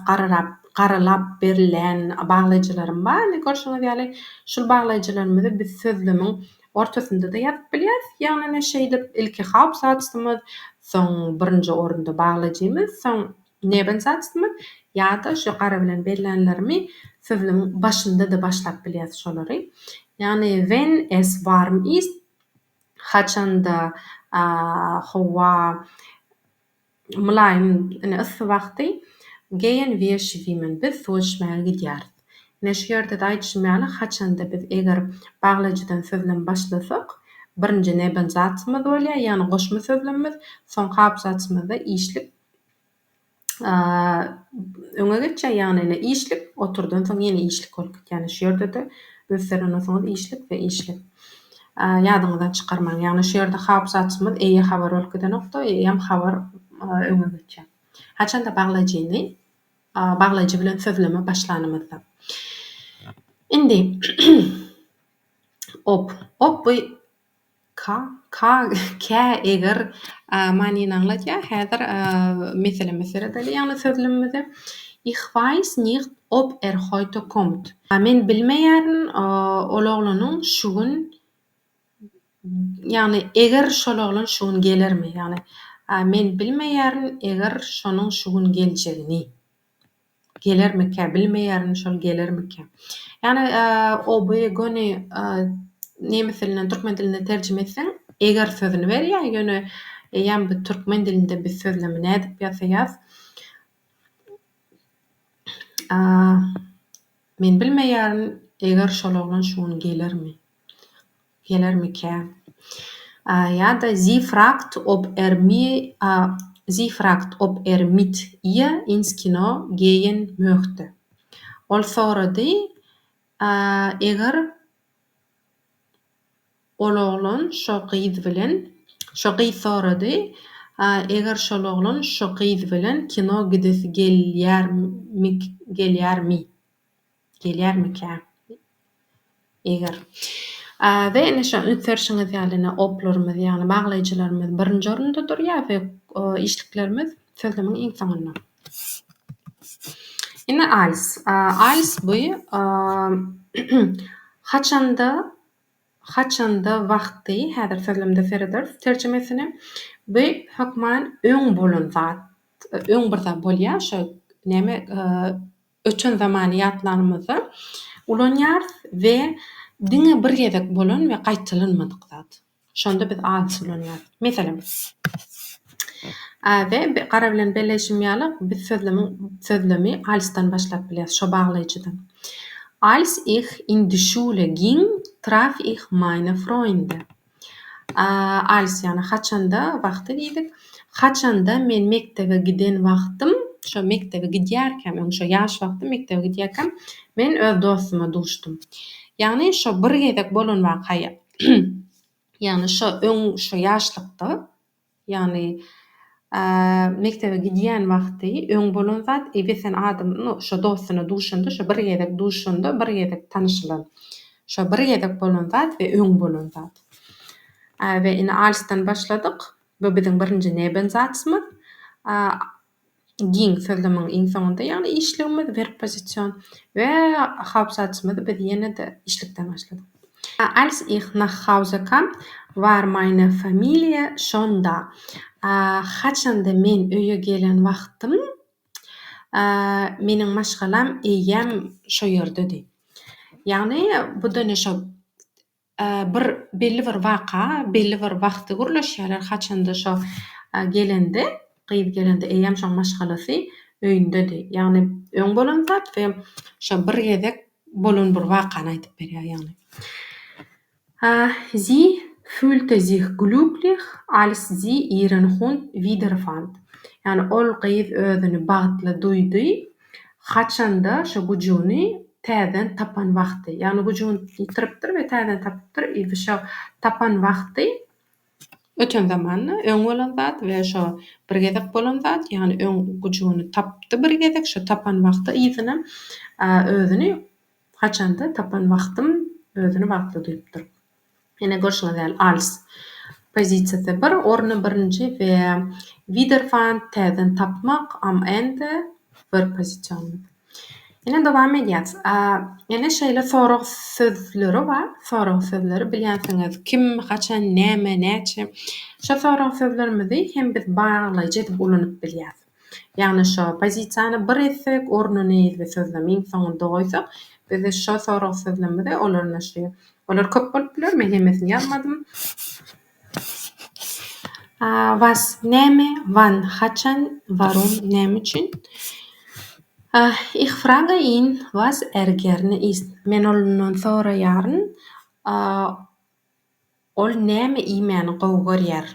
[SPEAKER 1] garalap berilen baglaýjylarym bar. Ne görşüňiz ýaly şol baglaýjylarymyzy biz sözlemiň ortasynda da ýazyp bilýäris. Ýagny ne şeýlep ilki hap satymyz, soň birinji orunda baglaýjymyz, soň neben satymyz ýa-da şu gara bilen berilenlerimi sözlemiň başynda da başlap bilýäris şolary. Ýagny wenn es warm ist, haçanda howa mülayim ıssy wagty gehen wir schwimmen, biz suwa içmäge gidýäris. Ine şu ýerde de aýdşym haçanda biz eger baglaýjydan sözlem başlasak, birinji neben zatymyz bolýar, ýagny goşma sözlemimiz, soň hap zatymyzda işlik öňe geçýär, ýagny ine işlik oturdan soň ýene işlik bolup gitýär. Ýagny şu ýerde de gösterenden soň işlik we işlik. Ýadyňyzdan çykarmaň. Ýagny şu ýerde hap zatymyz eýe habar bolup giden nokta, eýem habar öňe geçýär. Haçanda baglaýjy bilen sözleme başlanymyzda. Indi op bu ka eger manyny anlatýar. Häzir meseleme seredeli ýagny sözlemimizi ich weiß nicht ob heute kommt. Men bilmeýärin ol oglanyň şu gün, ýagny eger şol oglan şu gün gelermi? Ýagny men bilmeýärin eger şonuň şu gün geljegini. Gelermike, bilmeýärin şol gelermike. Ýagny o bu göni nemes dilinden türkmen diline terjime etseň, eger sözüni berýär, ýöne ýa bu türkmen dilinde bir sözlemi nädip ýasaýas. Men bilmeýärin eger şol oglan şu gün gelermi? Gelermike? Ýa-da sie fragt ob mit ihr ins Kino gehen möchte. Ol sorady eger ol oglan şo gyz bilen, şo gyz sorady eger şol oglan şo gyz bilen kino gidesi gelýärmi? Gelýärmike? Eger. We ine şu ünsörşiňiz ýalyna oplarymyz, ýagny baglaýjylarymyz birinji orunda durýar we işliklerimiz sözlemiň iň soňunda. Ine als. Als bu haçanda wagty, häzir sözlemde serederiz terjemesini. Bu hökman öň bolan zat, öň bir zat bolýar, şo näme öçen zamany ýatlarymyzy ulanýar we diňe bir gezek bolan we gaýtalanmadyk zat. Şonda biz als ulanýar. Meselem, we gara bilen belleşim ýaly biz sözlemi alsdan başlap bilýäris, şo baglaýjydan. Als ich in die Schule ging, traf ich meine Freunde. Als ýagny haçanda wagty diýdik. Haçanda men mektebe giden wagtym, şo mektebe gidýärken, şo ýaş wagtym mektebe gidýärken, men öz dostuma duşdum. Ýagny şo bir gezek bolan wakaýa. Ýagny şo ýaşlykda, ýagny mektebe gidýän wagty öň bolan zat, eýbe sen adamyň şo dostuny duşanda, şo bir gezek duşanda, bir gezek tanyşylan. Şo bir gezek bolan zat we öň bolan zat. We ine alsdan başladyk. Bu biziň birinji neben zatymyz. Ging sözlemiň iň soňunda, ýagny işligimiz verb pozision we hap zatymyz biz ýene de işlikden başladyk. Als ich nach Hause kam, war meine Familie schon da. Haçanda men öýe gelen wagtym, meniň maşgalam eýem şo ýerdedi. Ýagny bu da ne şo bir belli bir waka, belli bir wagty gürleşýärler haçanda şo gelende gyýy gelende eýem şoň maşgalasy öýündedi. Ýagny öň bolan zat we şo bir gezek bolan bir wakany aýdyp berýär ýagny. Sie fühlte sich glücklich, als sie ihren Hund wiederfand. Yani ol gyýyz özüni bagtly duýdy, haçanda şo gujuny täzen tapan wagty. Yani gujuny ýitiripdir we täzen tapypdyr. Şo tapan wagty öten zamanny öň bolan zat we şo bir gezek bolan zat, yani öň gujuny tapdy bir gezek, şo tapan wagty iýsine özüni haçanda tapan wagtym özüni bagtly duýupdyr. Ene görşüňiz däl als pozisiýasy bir, orny birinji we wiederfand täzen tapmak, am ende bir pozisiýon. Ene dowam edýäs. Ene şeýle sorag sözleri bar. Sorag sözleri bilýänsiňiz kim, haçan, näme, näçe. Şo sorag sözlerimizi hem biz baglaýjy edip ulanyp bilýäs. Ýagny şo pozisiýany bir etsek, ornuny we sözlemiň soňunda goýsak, biz şo sorag sözlerimizi olar köp bolup biler, men hemmesini ýazmadym. Was, näme, wann, haçan, warum, näme üçin. Ich frage ihn, was gerne isst. Men ondan soraýaryn, ol näme iýmän gowy görýär.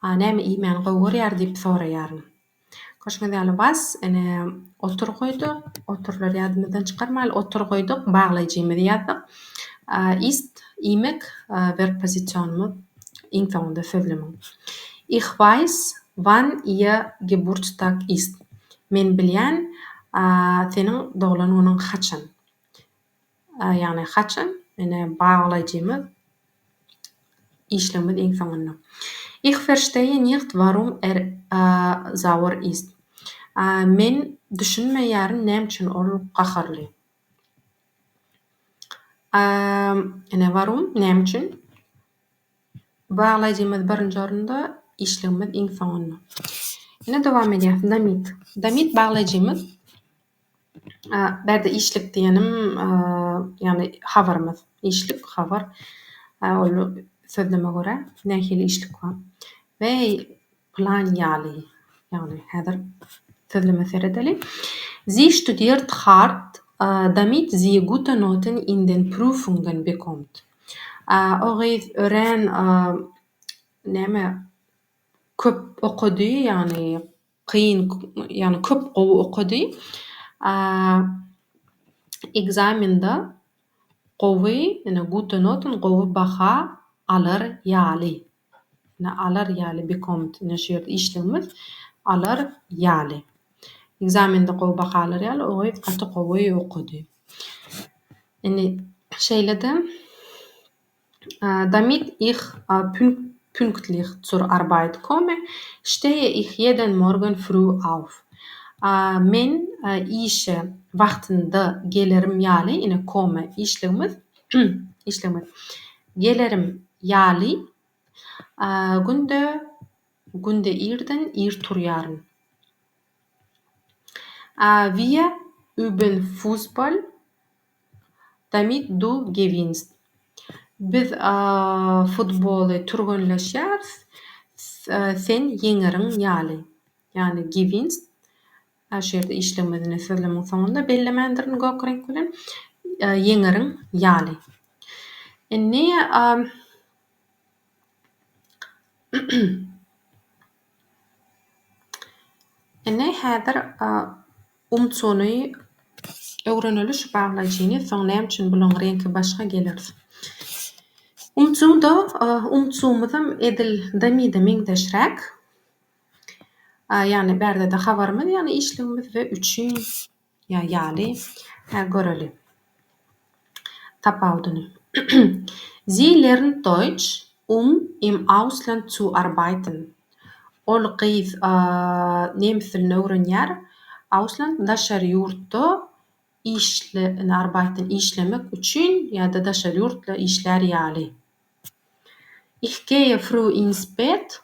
[SPEAKER 1] Näme iýmän gowy görýär diýip soraýaryn. Görşüňiz däl was, ene otur goýduk, oturlar ýadymyzdan çykarmaly, otur goýduk, baglaýjymyzy ýazdyk. Ist, iýmek, verpositiýonumyz iň soňunda sözlemiň. Ich weiß, wann ihr Geburtstag ist. Men bilýän, seniň doglan güniň haçan. Ýagny haçan, ene baglaýjymyz işlemiz iň soňunda. Ich verstehe nicht, warum sauer ist. Men düşünmeýärin näme üçin ol gaharly. Ene warum, näme üçin? Baglaýjymyz birinji orunda, işlemimiz iň soňunda. Ene dowam edýäs. Damit. Damit baglaýjymyz berde işlik diýenim, ýagny habarymyz. İşlik, habar. Ol sözleme görä nähili işlik bar. We plan ýaly. Ýagny häzir sözleme seredeli. Sie studiert hart, damit sie gute Noten in den Prüfungen bekommt. O gyz ören näme köp okudy, ýagny kyn, ýagny köp gowy okudy. Egzamenda gowy, ene gute Noten, gowy baha alar ýaly. Ne alar ýaly bekommt. Ne şeýle işlemimiz alar ýaly. Egzamenda gowy baha alar ýaly, o gyz gaty gowy okudy. Ene şeýle-de damit ich pünktlich zur Arbeit komme, stehe ich jeden Morgen früh auf. Men işe wagtynda gelerim ýaly, ine komme işlemimiz gelerim ýaly. Günde irden ir turýaryn. Wir üben Fußball, damit du gewinnst. Biz futboly turganlaşýars, sen ýeňeriň ýaly. Ýagny gewinnst. Şeýle işlemimizni sözlemiň soňunda bellemendirin gökrenk bilen ýeňeriň ýaly. Ene ene häzir umçuny öwreneli şu baglaýjyny soň näme üçin bulan renki başga gelir. Umçumyzam edil damida meňdeşräk. Ýagny berde de habarymyz, ýagny işlemimiz we üçün ýaly göreli. Tapawdyny. Sie lernt Deutsch, im Ausland zu arbeiten. Ol gyz nemes dilini öwrenýär, Ausland, daşary ýurtda işlemek üçün ýa-da daşary ýurtda işlär ýaly. Ich gehe früh ins Bett.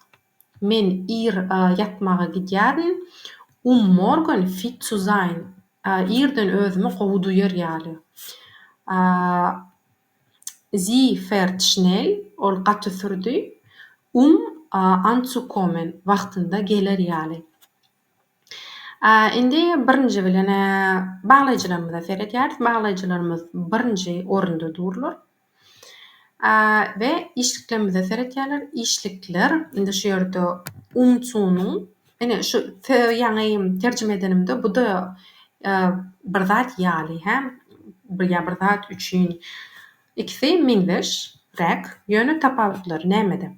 [SPEAKER 1] Men ýatmaga gidýärin, morgen fit zu sein. Irden özümi gowy duýar ýaly. Sie fährt schnell, ol gaty sürdi, anzukommen wagtynda geler ýaly. Indi birinji bilen baglaýjylarymyza seredýäris. Baglaýjylarymyz birinji orunda durlar. Ve işliklerimize seretýärler. İşlikler indi şu ýerde umçunyň ene şu ýaňy terjime edenimde bu da bir zat ýaly hem bir zat üçin ikisi meňzeş rek ýöne tapawutlar nämede?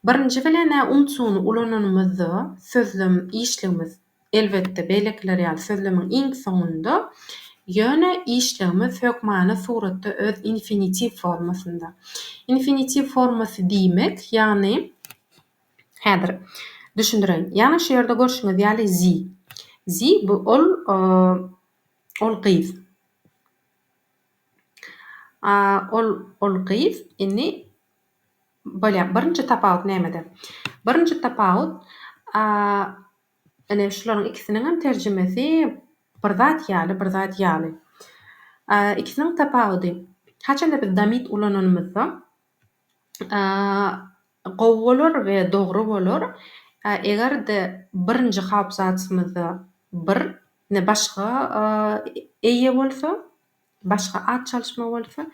[SPEAKER 1] Birinji bilen umçuny ulananymyzdy sözlem işligimiz elbetde beýlekler ýaly sözlemiň iň soňunda ýöne işligimiz hökmana suratda öz infinitiv formasynda. Infinitiv formasy diýmek ýagny häzir düşündireň. Ýani şu ýerde görşüňiz ýaly zi. Zi bu ol gyz. Ol gyz inni böyle birinji tapawut nämede? Birinji tapawut ene şularyň ikisiniň hem terjimesi bir zat ýaly. İkisiniň tapawudy. Haçanda biz damit ulananymyzda gowy bolar we dogry bolar. Egerde birinji hap zatymyzda bir ne başga eýe bolsa, başga at çalyşma bolsa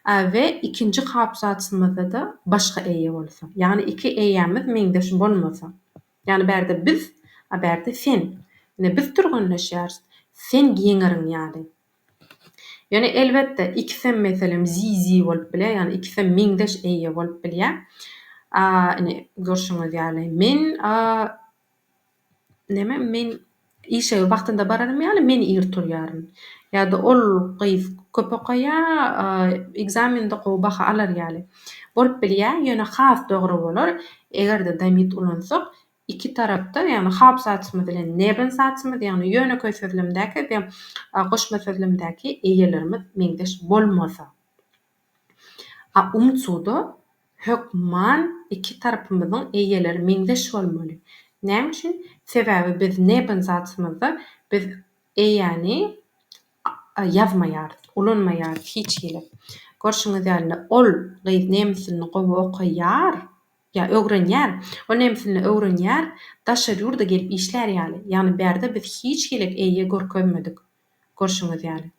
[SPEAKER 1] we ikinji hap zatymyzda da başga eýe bolsa. Ýani iki eýämiz meňdeş bolmasa. Ýani berde biz, berde sen. Ne biz turganlaşýarys. Sen giňeriň ýaly. Yani elbette ikisem meselem zi bolup bilýär. Yani ikisem meňdeş eýe bolup bilýär. Ine görşüňiz ýaly men işe wagtynda bararym ýaly men irturýaryn. Ýa-da ol gyz köpekaya egzamende gowy baha alar ýaly. Bolup bilýär. Ýöne has dogry bolar. Egerde damit ulansak iki tarapda yani hap zatymyz bilen neben zatymyz yani ýöneköý sözlemdäki we goşma sözlemdäki eýelerimiz meňdeş bolmasa. Umçuda hökman iki tarapymyzyň eýeleri meňdeş bolmaly. Näme üçin? Sebäbi biz neben zatymyzda biz eýäni ýazmaýarys, ulanmaýarys hiç gelip. Görşüňiz ýaly ol gyz nemisini gowy okaýar, ýa öwrenýär. O nemisini öwrenýär, daşar ýurda gelip işlär ýaly. Ýani berde biz hiç gelip eýe görkezmedik. Görşüňiz ýaly.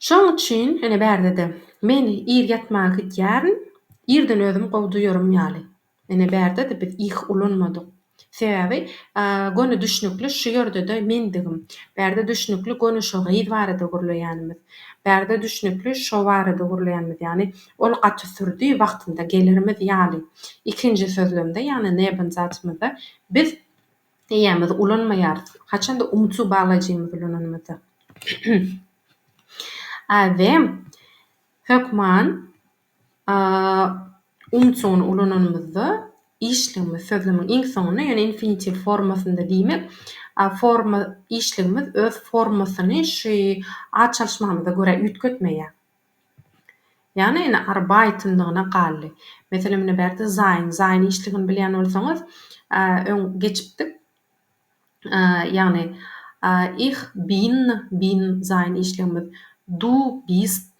[SPEAKER 1] Şoň üçin ene berde de men ir ýatmaga gidýärin, irden özüm gowy duýarym ýaly. Ene berde de biz ih ulanmadyk. Sebäbi göni düşnükli şu ýerde de mendigim. Berde düşnükli göni şo gyz barada gürleýänimiz. Berde düşnükli şo barada gürleýänimiz. Yani ol gaty sürdi wagtynda gelerimiz ýaly. İkinji sözlemde yani neben zatymyzda biz eýämiz ulanmaýarys. Haçanda umçu baglaýjymyz ulananymyzda. Ve hökman umçuny ulananymyzda işligimiz sözlemiň iň soňuna ýani infinitiv formasynda diýmek, forma işligimiz öz formasyny şu at çalyşmamyza görä ütgetmeýär. Yani ene arbeitendygyna galy. Meselem ene berde sein işligini bilýän bolsaňyz, öň geçipdik. Yani ich bin sein işligimiz du bist,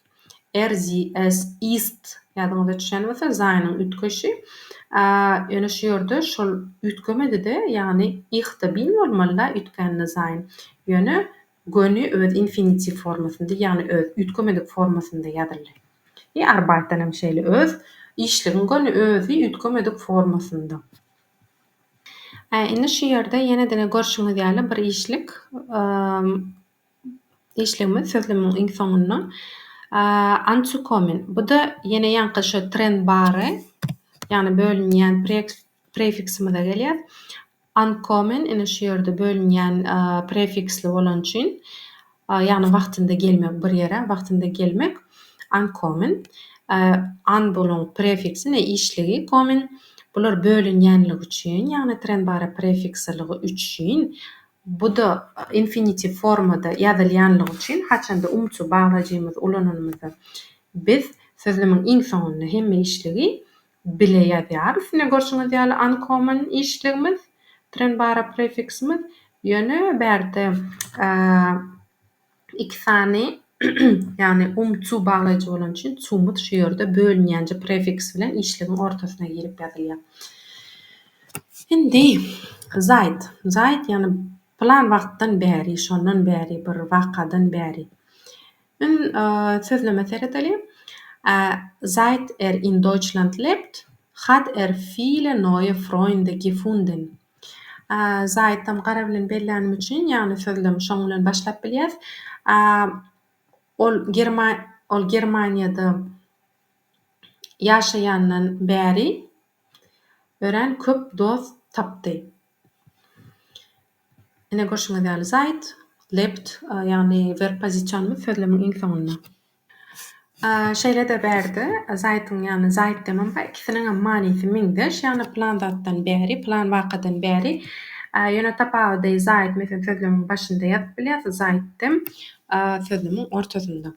[SPEAKER 1] sie, es ist. Ýadyňyzda düşenmese seinyň ütkeşi. Ýöne şu ýerde şol ütkemedi de yani ich da bin bolmaly ütkenli sein. Ýöne göni öz infinitiv formasynda yani öz ütkemedik formasynda ýazyldy. Arbeiten hem şeýle öz işligin göni özü ütkemedik formasynda. Indi şu ýerde ýene-de görşüňiz ýaly bir işlik işligimiz sözlemiň iň soňuna anzukommen. Bu da ýene ýanky şu tren bary yani bölünýän prefiksimize gelýär. Ankommen ene şu ýerde bölünýän prefiksli bolan üçin yani wagtynda gelmek bir ýere, wagtynda gelmek ankommen. An bolan prefiksi ne işligi kommen. Bular bölünýänligi üçin yani tren bary prefiksligi üçin bu da infinitiv formada ýazylýanlygy üçin haçanda umçu baglaýjymyz ulananymyzda biz sözlemiň iň soňuna hemme işligi bile ýazýarys. Ne görşüňiz ýaly ankommen işligimiz, tren bary prefiksimiz ýöne berde iki sany Yani tu baglaýjy bolan üçin tumut şu ýerde bölünýänçe prefiks bilen işlegiň ortasyna gelip ýazylýar. Indi zayt. Zayt yani plan wagtdan bäri, şondan bäri, bir wakadan bäri. Sözleme seredeli. Seit in Deutschland lebt, hat viele neue Freunde gefunden. Seit gara bilen bellänim üçin, ýagny sözlemi şoň bilen başlap bilýäs. Ol Germaniýada ýaşaýandan bäri ören köp dost tapdy. Ine görşüňiz ýaly seit lebt, ýagny verpozisiýonymy sözlemiň iň soňunda. Şeýle de berdi. Zaytyň ýagny zayt demem ba ikisiniň manysy miňdeş. Ýagny plan zatdan bäri, plan wakadan bäri. Ýöne tapawdy zayt meselen sözlemiň başynda ýazyp bilýär, zaytdym sözlemiň ortasynda.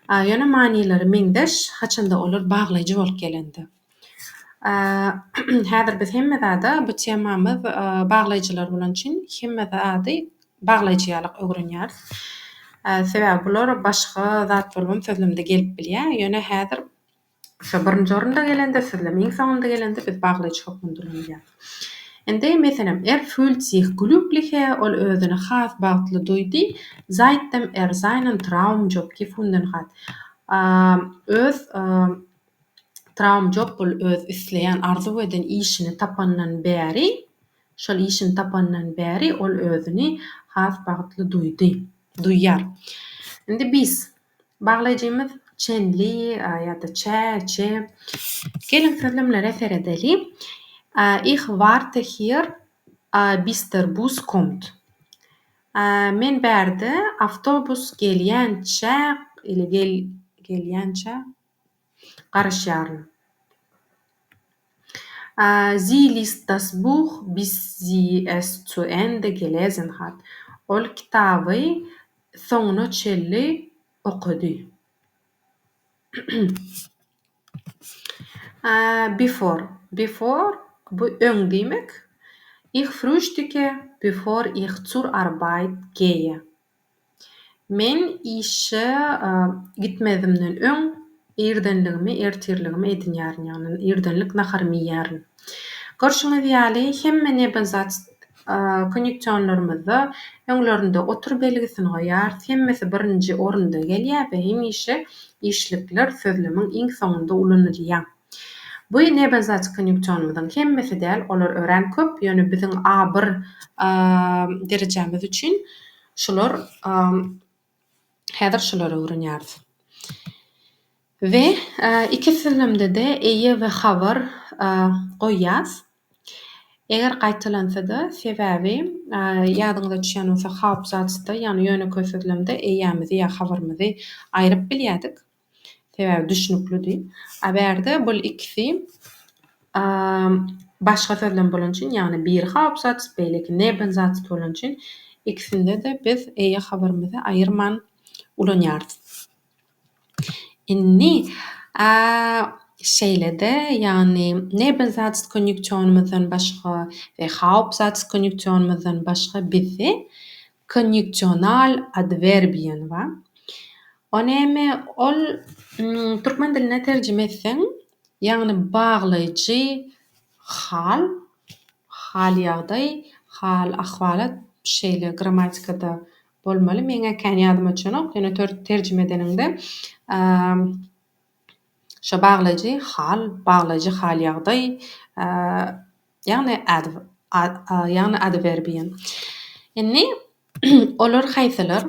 [SPEAKER 1] Ýöne manylary miňdeş, haçanda olar baglaýjy bolup gelendi. Häzir biz hemme zada bu temamyz baglaýjylar bolan üçin hemme zady baglaýjy ýalyk öwrenýär. Sebäbi bular başga zat bolan sözlemde gelip bilýär. Ýöne häzir şu birinji orunda gelende, sözlemiň soňunda gelende biz baglaýjy hökmünde. Indi meselem fühlt sich glücklicher, ol özüne has bagtly duýdy, seitdem seinen Traumjob gefunden hat. Öz Traumjob bol öz isleýän, arzu eden işini tapandan bäri, şol işini tapandan bäri ol özüni has bagtly duýýar. Indi biz baglaýjymyz çenli ýa-da çä. Gelin sözlemlere seredeli. Ich warte hier, bis der Bus kommt. Men bärde avtobus gelýänçe ile gelýänçe garaşýaryn. Sie liest das Buch, bis sie es zu Ende gelesen hat. Ol kitaby soňuna çelli okudy. Before bu öň diýmek. Ich frühstücke, bevor ich zur Arbeit gehe. Men işe gitmezimden öň irdenligimi, ertirligimi edinýärin, ýagny irdenlik naharmy ýärin. Görşüňiz ýaly hemme neben zat konjunksionlarymyzda öňlerinde otur belgisini goýar, hemmesi birinji orunda gelýär we hemişe işlikler sözlemiň iň soňunda ulanylýar. Bu neben zat konjunksionymyzyň hemmesi däl, olar ören köp, ýöne biziň A1 derejemiz üçin şular häzir şular öwrenýär. We iki sözlemde de eýe we habar goýýas. Eger gaýtalansa-da sebäbi ýadyňyza düşýän bolsa hap zatda, ýani ýöneköy sözlemde eýämizi ýa habarymyzy aýryp bilýärdik. Sebäbi düşnükli. Aberde bul ikisi başga sözlem bolan üçin, ýagny bir hap zat, beýleki neben zat bolan üçin ikisinde de biz eýe habarymyzy aýyrman ulanýar. Inni şeýle-de ýagny neben zat konjunksionymyzdan başga we hap zat konjunksionymyzdan başga bizi konjunksional adverbiýen bar. Onemy ol türkmen diline terjime etseň, ýagny baglaýjy hal ýagdaý, hal ahwalat şeýle grammatikada bolmaly. Meňe kän ýadyma çynok, ýöne terjime edeninde şo baglaýjy hal ýagdaý, ýagny adverbiýen. Indi olar haýsylar?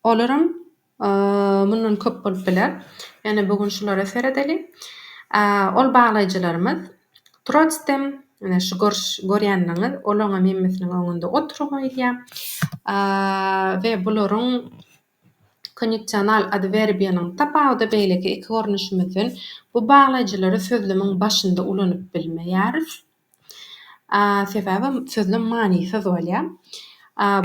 [SPEAKER 1] Olaram mundan köp bolup biler. Ýani bugün şulara seredeli. Ol baglaýjylarymyz trotzdem, ýene şu görýändiňiz, olaňa memmesiniň öňünde oturup goýýar. We bularyň konjunksional adverbiýanyň tapawda beýleki iki görnüşimizin bu baglaýjylary sözlemiň başynda ulanyp bilmeýäris. Sebäbi sözlem manysyz bolýar.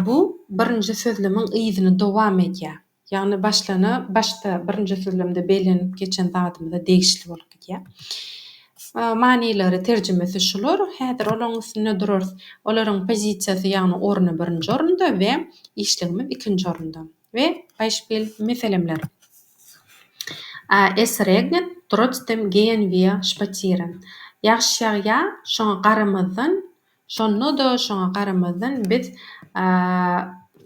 [SPEAKER 1] Bu birinji sözlemiň yzyny dowam edýär. Ýagny başda birinji sözlemde belenip geçen zadymyza degişli bolup gidýär. Manylary terjimesi şular. Häzir olaň üstünde durar. Olaryň pozisiýasy ýagny orny birinji orunda we işlegimiz ikinji orunda. We Beispiel Meselemler. Es regnet, trotzdem gehen wir spazieren. Yağış yağýar, şoňa garamazdan, şoňa garamazdan biz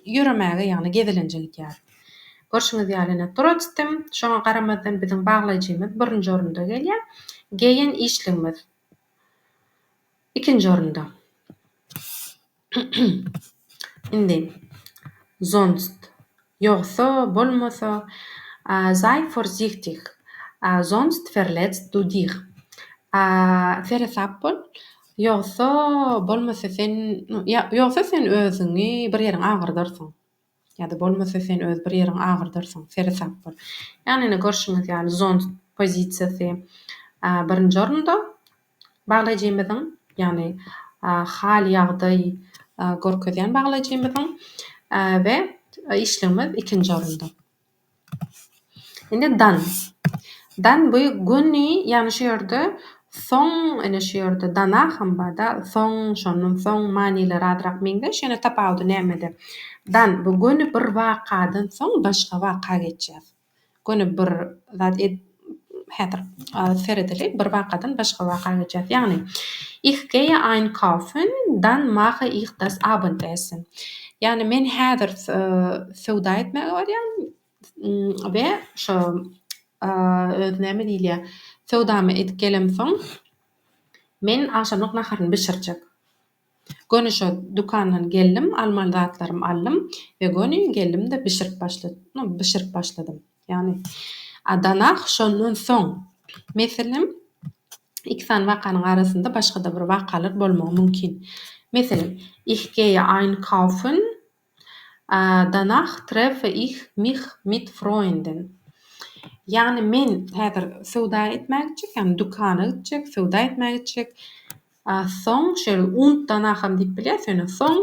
[SPEAKER 1] ýüremäge, ýagny gezilenje gidýär. Görşüňiz ýalyna trotzdem, şoňa garamazdan biziň baglaýjymyz birinji orunda gelýär. Gehen işligimiz ikinji orunda. Indi sonst ýogsa, bolmasa sei vorsichtig. Sonst verletzt du dich. Feresap bol. Ýogsa bolmasa sen özüňi bir ýeriň agyrdarsyň. Ýa-da bolmasa sen öz bir ýeriň agyrdarsyň. Feresap bol. Ýani ine görşüňiz ýaly sonst pozisiýasy birinji orunda baglaýjymyzyň, ýani hal ýagdaý görkezýän baglaýjymyzyň we işligimiz ikinji orunda. Indi dan. Dan bu günni, ýani şu ýerde soň, ene şu ýerde danah hambada soň, şonun soň manyları adrak meňde şeňe tapawdy nämede. Dan bu günni bir wakadan soň başga waka geçýär. Günni bir zat häzir seredili bir wakadan başga waka geçýär. Ýagny ich gehe einkaufen, dann mache ich das Abendessen. Ýani men häzir sowda etmäge barýan we şo näme diýilýär, sowdamy edip gelem soň men akşamlyk naharyny bişirjek. Göni şo dukandan geldim, almaly zatlarym aldym we göni geldim-de bişirip başladym. Ýani danach şondan soň meselem ikisi wakanyň arasynda başga da bir wakalar bolmagy mümkin. Meselem ich gehe einkaufen, danach treffe ich mich mit Freunden. Ýani men häzir sowda etmägijek, ýani dukana gidjek, sowda etmägijek. Soň şol danacham diýip bilýärsiň, soň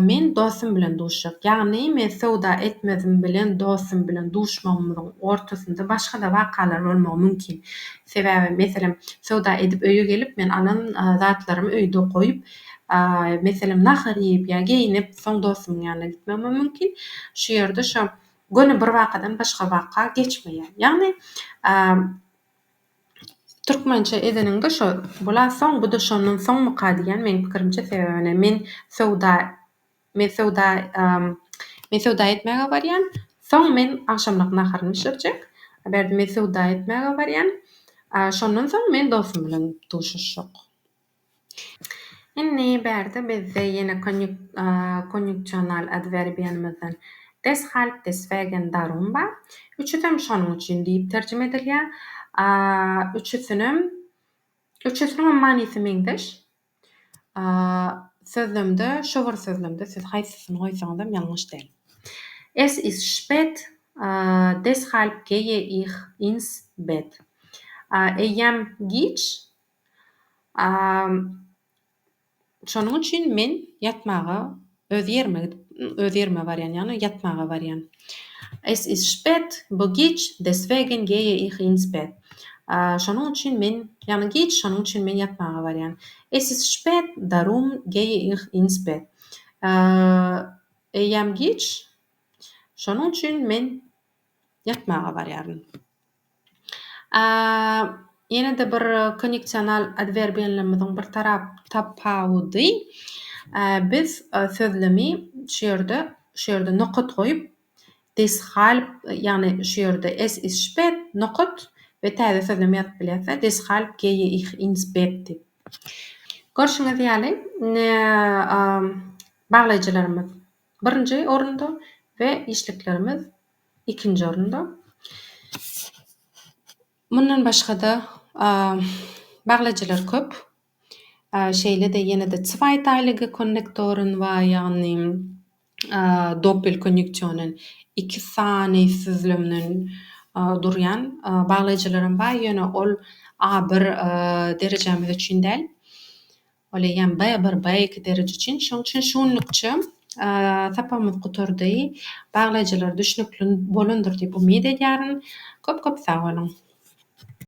[SPEAKER 1] men dostum bilen duşjak. Ýagny men sowda etmezim bilen dostum bilen duşmagymyň ortasynda başga da wakalar bolmagy mümkin. Sebäbi meselem sowda edip öýe gelip men alan zatlarymy öýde goýup meselem nahar ýyp ýa giyinip soň dostumyň ýanyna gitmegim mümkin. Şu ýerde şo göni bir wakadan başga waka geçmeýär. Ýagny türkmençe edeňde şo bula soň bu da şondan soňmuka diýen meň pikirimçe sebäbine men sowda etmäge barýan, soň men akşamlyk naharyny bişirjek. Berde men sowda etmäge barýan, şondan soň men dostum bilen duşuşjak. Indi berde bizde ýene konjunksional adwerbiýanymyzdan deshalb, deswegen, darum bar. Üçüsem şonuň üçin diýip terjime edilýär. Üçüsiniň manysy meňdeş. Sözlemde, şowar sözlemde siz haýsysyny goýsaňyzam ýalňyş däl. Es ist spät, deshalb gehe ich ins Bett. Eýem giç, şonuň üçin men ýatmaga öz ýerime barýan, ýani ýatmaga barýan. Es ist spät, bu giç, deswegen gehe ich ins Bett. Şonuň üçin men, ýani giç, şonuň üçin men ýatmaga barýan. Es ist spät, darum gehe ich ins Bett. Eýem giç, şonuň üçin men ýatmaga barýaryn. Ýene de bir konjunksional adwerbiýanlarymyzyň bir tapawdy. Biz sözlemi şu ýerde nokat goýup deshalb, ýani şu ýerde es ist spät, nokat we täze sözlemi ýazyp bilýärse deshalb gehe ich ins Bett diýip. Görşüňiz ýaly baglaýjylarymyz birinji orunda we işliklerimiz ikinji orunda. Mundan başga da baglaýjylar köp. Şeýle de ýene de zweiteilige konnektoren bar, ýagny doppelkonjunktionen, iki sany sözlemden durýan baglaýjylarym bar. Ýöne ol A1 derejemiz üçin däl. Ol ýa B1, B2 dereje üçin. Şoň üçin şunlukça tapamyz gutardy. Baglaýjylar düşnükli bolandyr diýip umyt edýärin. Köp sag bolun.